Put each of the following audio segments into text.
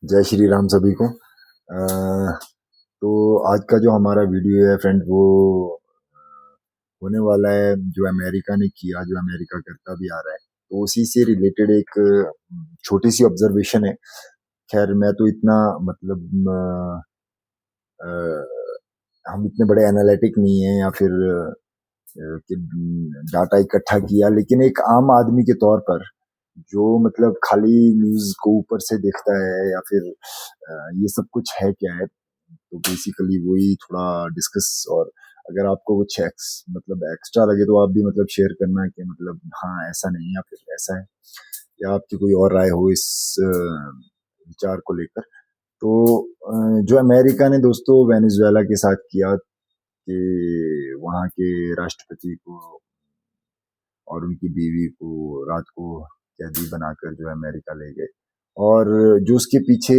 जय श्री राम सभी को। तो आज का जो हमारा वीडियो है फ्रेंड वो होने वाला है जो अमेरिका ने किया, जो अमेरिका करता भी आ रहा है, तो उसी से रिलेटेड एक छोटी सी ऑब्जर्वेशन है। खैर मैं तो इतना मतलब अ, हम इतने बड़े एनालिटिक नहीं है या फिर कि डाटा इकट्ठा किया, लेकिन एक आम आदमी के तौर पर जो मतलब खाली न्यूज को ऊपर से देखता है या फिर ये सब कुछ है क्या है, तो बेसिकली वही थोड़ा डिस्कस। और अगर आपको कुछ मतलब एक्स्ट्रा लगे तो आप भी मतलब शेयर करना कि मतलब हाँ ऐसा नहीं या फिर ऐसा है, या आपकी कोई और राय हो इस विचार को लेकर। तो जो अमेरिका ने दोस्तों वेनेजुएला के साथ किया कि वहाँ के राष्ट्रपति को और उनकी बीवी को रात को कैदी बनाकर जो है अमेरिका ले गए, और जो उसके पीछे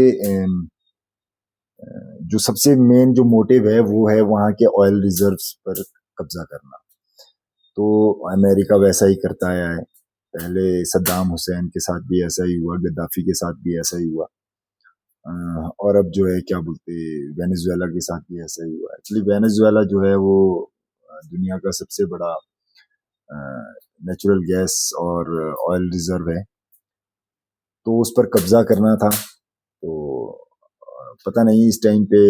जो सबसे मेन जो मोटिव है वो है वहाँ के ऑयल रिजर्व्स पर कब्जा करना। तो अमेरिका वैसा ही करता आया है। पहले सद्दाम हुसैन के साथ भी ऐसा ही हुआ, गद्दाफी के साथ भी ऐसा ही हुआ, और अब जो है क्या बोलते वेनेजुएला के साथ भी ऐसा ही हुआ। एक्चुअली वेनेजुएला जो है वो दुनिया का सबसे बड़ा नेचुरल गैस और ऑयल रिजर्व है, तो उस पर कब्जा करना था। तो पता नहीं इस टाइम पे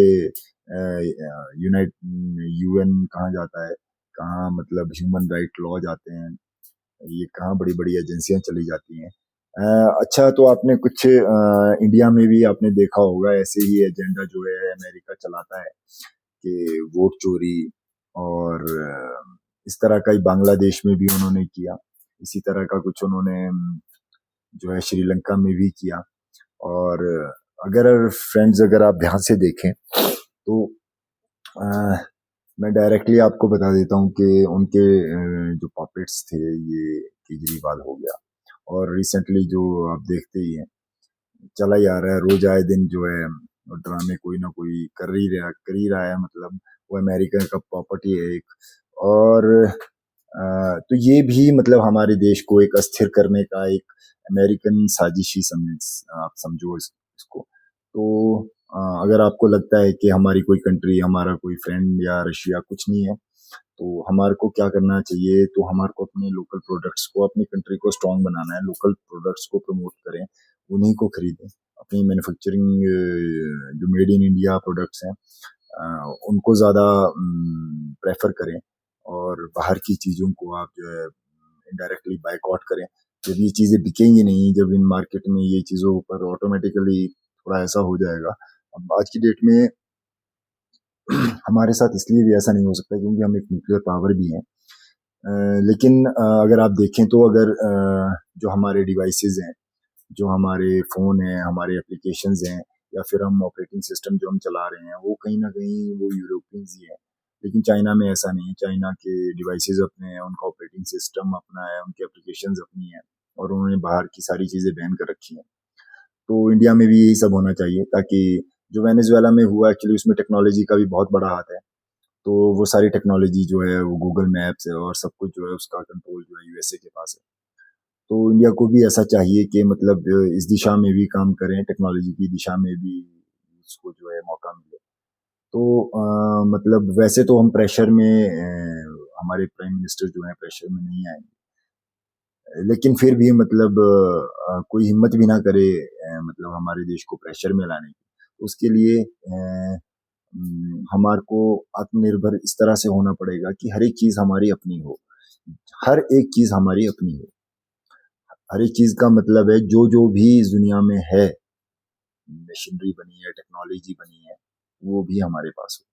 यूनाइट यूएन कहाँ जाता है, कहाँ मतलब ह्यूमन राइट लॉ जाते हैं, ये कहाँ बड़ी बड़ी एजेंसियां चली जाती हैं। अच्छा, तो आपने कुछ इंडिया में भी आपने देखा होगा ऐसे ही एजेंडा जो है अमेरिका चलाता है कि वोट चोरी, और इस तरह का ही बांग्लादेश में भी उन्होंने किया। इसी तरह का कुछ उन्होंने जो है श्रीलंका में भी किया। और अगर फ्रेंड्स अगर आप ध्यान से देखें तो अ, मैं डायरेक्टली आपको बता देता हूँ कि उनके जो पॉपेट्स थे ये केजरीवाल हो गया, और रिसेंटली जो आप देखते ही हैं चला ही आ रहा है, रोज आए दिन जो है ड्रामे कोई ना कोई कर ही रहा है, मतलब वो अमेरिका का प्रॉपर्टी है एक। और तो ये भी मतलब हमारे देश को एक अस्थिर करने का एक अमेरिकन साजिश ही समझ, आप समझो इसको। तो अगर आपको लगता है कि हमारी कोई कंट्री, हमारा कोई फ्रेंड या रशिया कुछ नहीं है, तो हमारे को क्या करना चाहिए, तो हमारे को अपने लोकल प्रोडक्ट्स को, अपनी कंट्री को स्ट्रांग बनाना है, लोकल प्रोडक्ट्स को प्रमोट करें, उन्हीं को खरीदें। अपनी मैन्युफैक्चरिंग जो मेड इन इंडिया प्रोडक्ट्स हैं उनको ज़्यादा प्रेफर करें, और बाहर की चीज़ों को आप जो है इनडायरेक्टली बाइकआउट करें। जब ये चीज़ें बिकेंगी नहीं, जब इन मार्केट में ये चीज़ों पर ऑटोमेटिकली थोड़ा ऐसा हो जाएगा। अब आज की डेट में हमारे साथ इसलिए भी ऐसा नहीं हो सकता क्योंकि हम एक न्यूक्लियर पावर भी हैं। लेकिन अगर आप देखें तो अगर जो हमारे डिवाइसेस हैं, जो हमारे फ़ोन हैं, हमारे एप्लीकेशंस हैं, या फिर हम ऑपरेटिंग सिस्टम जो हम चला रहे हैं, वो कहीं न कहीं वो यूरोपियंस ही हैं। लेकिन चाइना में ऐसा नहीं है, चाइना के डिवाइसेस अपने हैं, उनका ऑपरेटिंग सिस्टम अपना है, उनकी एप्लीकेशंस अपनी हैं, और उन्होंने बाहर की सारी चीज़ें बैन कर रखी हैं। तो इंडिया में भी यही सब होना चाहिए, ताकि जो वेनेजुएला में हुआ एक्चुअली उसमें टेक्नोलॉजी का भी बहुत बड़ा हाथ है। तो वो सारी टेक्नोलॉजी जो है वो गूगल मैप्स है और सब कुछ जो है उसका कंट्रोल जो है यूएसए के पास है। तो इंडिया को भी ऐसा चाहिए कि मतलब इस दिशा में भी काम करें, टेक्नोलॉजी की दिशा में भी उसको जो है मौका मिले। तो मतलब वैसे तो हम प्रेशर में हमारे प्राइम मिनिस्टर जो है प्रेशर में नहीं आएंगे, लेकिन फिर भी मतलब कोई हिम्मत भी ना करे मतलब हमारे देश को प्रेशर में लाने की। तो उसके लिए हमारे को आत्मनिर्भर इस तरह से होना पड़ेगा कि हर एक चीज हमारी अपनी हो, हर एक चीज हमारी अपनी हो। हर एक चीज का मतलब है जो जो भी इस दुनिया में है, मशीनरी बनी है, टेक्नोलॉजी बनी है, वो भी हमारे पास हो।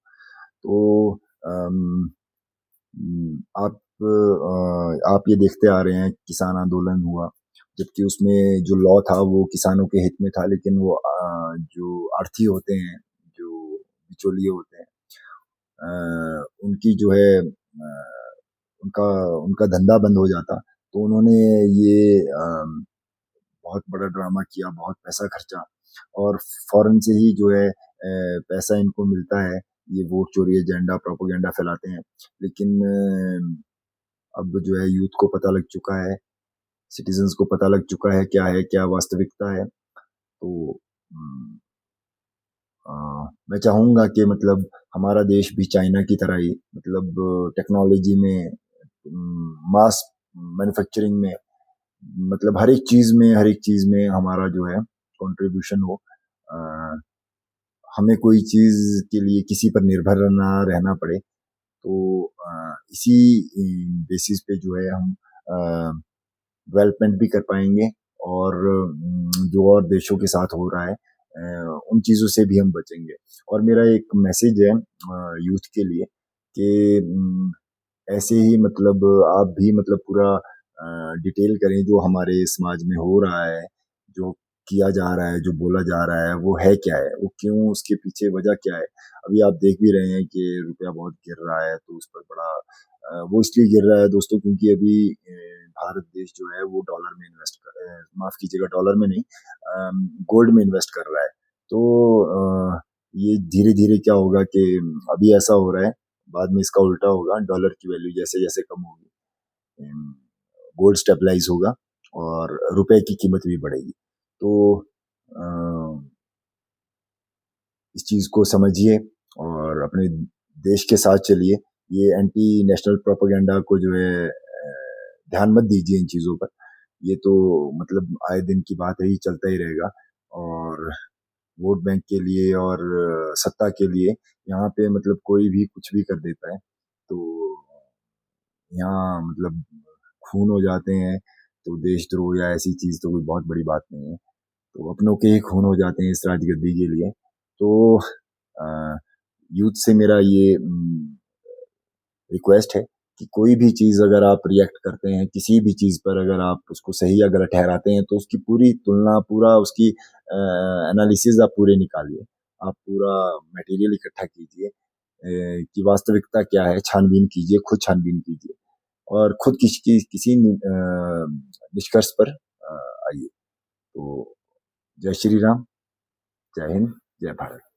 तो आप ये देखते आ रहे हैं किसान आंदोलन हुआ, जबकि उसमें जो लॉ था वो किसानों के हित में था, लेकिन वो जो आर्थी होते हैं, जो बिचौलिए होते हैं, उनकी जो है उनका उनका धंधा बंद हो जाता। तो उन्होंने ये बहुत बड़ा ड्रामा किया, बहुत पैसा खर्चा, और फॉरेन से ही जो है पैसा इनको मिलता है, ये वोट चोरी एजेंडा प्रोपोगेंडा फैलाते हैं। लेकिन अब जो है यूथ को पता लग चुका है, सिटीजन्स को पता लग चुका है क्या वास्तविकता है। तो मैं चाहूँगा कि मतलब हमारा देश भी चाइना की तरह ही मतलब टेक्नोलॉजी में, मास मैन्युफैक्चरिंग में, मतलब हर एक चीज में हमारा जो है कंट्रीब्यूशन हो। अ, हमें कोई चीज के लिए किसी पर निर्भर ना रहना पड़े। तो इसी बेसिस पे जो है हम डेवलपमेंट भी कर पाएंगे, और जो और देशों के साथ हो रहा है उन चीज़ों से भी हम बचेंगे। और मेरा एक मैसेज है यूथ के लिए कि ऐसे ही मतलब आप भी मतलब पूरा डिटेल करें जो हमारे समाज में हो रहा है, जो किया जा रहा है, जो बोला जा रहा है, वो है क्या है, वो क्यों, उसके पीछे वजह क्या है। अभी आप देख भी रहे हैं कि रुपया बहुत गिर रहा है, तो उस पर बड़ा वो इसलिए गिर रहा है दोस्तों क्योंकि अभी भारत देश जो है वो डॉलर में इन्वेस्ट कर, माफ कीजिएगा, डॉलर में नहीं, गोल्ड में इन्वेस्ट कर रहा है। तो ये धीरे धीरे क्या होगा कि अभी ऐसा हो रहा है, बाद में इसका उल्टा होगा, डॉलर की वैल्यू जैसे जैसे कम होगी, गोल्ड स्टेबलाइज होगा और रुपए की कीमत भी बढ़ेगी। तो अ, इस चीज को समझिए और अपने देश के साथ चलिए। ये एंटी नेशनल प्रोपेगेंडा को जो है ध्यान मत दीजिए इन चीजों पर। ये तो मतलब आए दिन की बात है, ही चलता ही रहेगा। और वोट बैंक के लिए और सत्ता के लिए यहाँ पे मतलब कोई भी कुछ भी कर देता है। तो यहाँ मतलब खून हो जाते हैं, तो देशद्रोह या ऐसी चीज तो कोई बहुत बड़ी बात नहीं है। तो अपनों के ही खून हो जाते हैं इस राजगद्दी के लिए। तो यूथ से मेरा ये रिक्वेस्ट है कि कोई भी चीज अगर आप रिएक्ट करते हैं, किसी भी चीज पर अगर आप उसको सही या गलत ठहराते हैं, तो उसकी पूरी तुलना, पूरा उसकी एनालिसिस आप पूरे निकालिए। आप पूरा मटेरियल इकट्ठा कीजिए कि वास्तविकता क्या है, छानबीन कीजिए, खुद छानबीन कीजिए और खुद किसी निष्कर्ष पर आइए। तो जय श्री राम, जय हिंद, जय भारत।